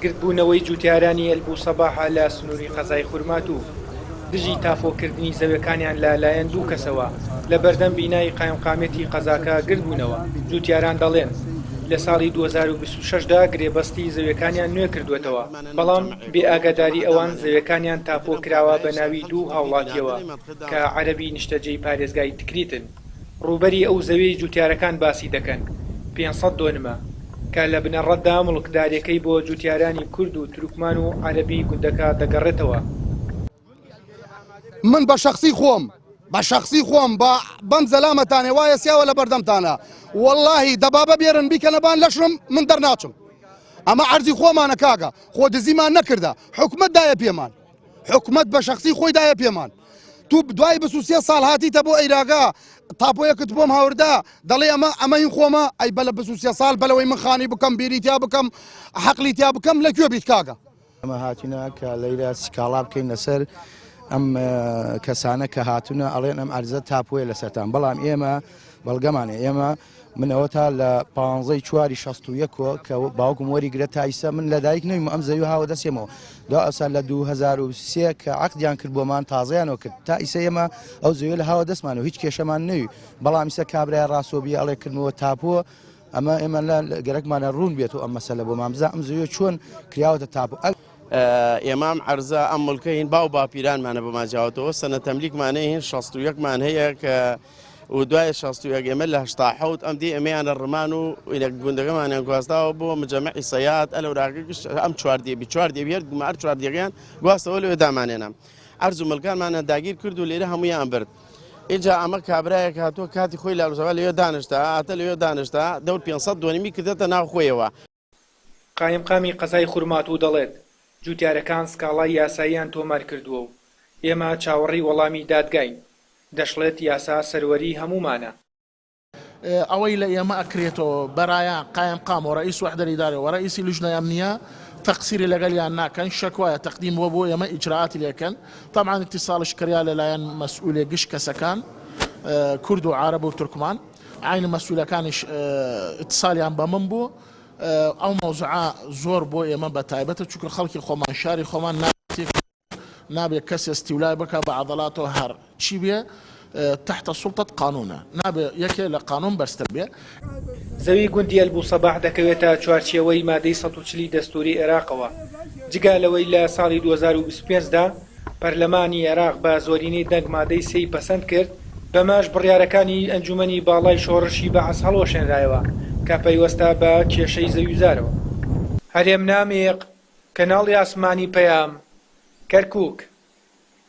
گردبوونەوەی جوتیارانی ئەلبوو سەباحە لە سنووری قەزای خورمات و دژی تافۆکردنی زەویەکانیان لەلایەن دوو کەسەوە لە بەردەم بینایی قایمقامێتی قەزاکە گردبوونەوە. جوتیاران دەڵێن لە ساڵی 2026دا گرێبەستی زەویەکانیان نوێ کردوێتەوە، بەڵام بێئاگاداری ئەوان زەویەکانیان تاپۆکراوە بە ناوی دوو هاوڵاتیەوە کە عەرەبی نیشتەجێی پارێزگای تکریتن. ڕووبەری ئەو زەویەی جوتیارەکان باسی دەکەن 500 دۆنمە کە لە بنەڕەتدا مڵکدارەکەی بۆ جوتیارانی کورد و تورکمان و عەرەبی گوندەکە دەگەڕێتەوە. من بە شخصی خۆم بە بەم زەلامەتانێ وایە سیاوە لە بەردەمتانە، وەڵڵاهی دەبابە بێرن بیکەنەبان لەشم من دەرناچم. ئەمە عەرزی خۆمانە کاگە، خۆ دزیمان نەکردە، حکومەت دایە پێمان، حکومەت بە شخصی خۆی دایە پێمان. تو دوای 23 ساڵ هاتیتە بۆ ئەیراگا تاپۆیەکت بۆم هاوردا دەڵێ ئەمە هین خۆمە، ئەی بە لە 23 ساڵ بەلەوەی من خانی بکەم بیریتیا بکەم حەقلیتیا بکەم لەکوێ بیت کاگە. ئەمە هاتوونە کە لەیرە سکاڵا بکەین لەسەر ئەم کەسانە کە هاتوونە ئەڵێن ئەم عەرزە تاپۆیە لەسەرتان، بەڵام ئێمە بەڵگەمانێ ئێمە منەوە تا لە 15/4/61 کە باوکم وەریگرە تایسە من لە دایک نەویم ئەم زەوی هاوە دەستێمەوە دو ئەسا لە 2023 کە عەقدیان کرد بۆمان تازەیانەوە کرد تا ئیسە ئێمە ئەو زەویە لە هاوە دەستمانەوە هیچ کێشەمان نەوی، بەڵام ئیسە کابرای ڕاستۆبی ئەڵێکردنەوە تاپۆ ئەمە ئێمە گەرەکمانە ڕوون بێتەوە ئەم مەسەلە بۆ مامزە ئەم زەویە چۆن کراوەتە تاپۆ. ئێمام عەرزە ئەم مڵکە هین باو باپیرانمانە بەماجاوتەوە سەنە تەملیکمانەیە هین 61مان هەیە کە و دوای 61 ئێمە لە 87 ئەم دی ئەمەیانە ڕمان و گوندەکەمانیان گواستاوە بۆ مجەمەعی سەیاد ئەلەوراگەش ئەم چوار دێبێت گومار چوار دێگەیان گواستەوە لەوێ دامانێنم عەرز و مڵکانمانە داگیر کرد و لێرە هەموویان برد. اینجا ئەمە کابرایەک هاتووە کاتی خۆی لاوزەوە لەوێ دانیشتا هاتە لەوێ دانیشتا دەور 500 دۆنمی کردێتە ناو خۆیەوە. قایمقامی قەزای خورمات و دەڵێت جوتیارەکان سکاڵای یاساییان تۆمار کردووە و ئێمە چاوەڕی وەڵامی دادگاین، دەشڵێت یاسا سەروەری هەمومانە. ئەوەی لە ئێمە ئەکرێتەوە بەرایە قایمقام و ڕئیس وحدە الإدارة و ڕئیسی لجنە ئەمنیە تەقسیری لەگەڵیان ناکەن، شەکوایە تەقدیم بۆ ئێمە ئیجراعاتی لێکەن. طبعا اتصالش کریا لەلایەن مەسئولێ گشت کەسەکان کورد و عەرەب و تورکمان، عین مەسئولەکانیش اتصالیان بە من بوو. ئەو مەوزوعە زۆر بۆ ئێمە بە تایبەتە چونکە خەڵکی خۆمان شاری خۆمان نابێت کەس استیولای بکە بە عەضەڵاتەوە هەر چی بێ تحت سلطة قانونە، نابێت یەکێ لە قانون بەرزتر بێ. زەوی گوندی ئەلبوو سەباح دەکەوێتە چوارچێوەی مادەی 140 دەستوری عێراقەوە. جگا لەوەی لە ساڵی 2025دا پەرلەمانی عێراق بە زۆرینەی دەنگ مادەی 3 پەسەند کرد، بەماش بڕیارەکانی ئەنجومەنی باڵای شۆڕشی بەعەس هەڵوەشێنرایەوە کە پەیوەستە بە کێشەی زەویزارەوە. هەرێم نامێق کەناڵی ئاسمانی پەیام کەرکووک.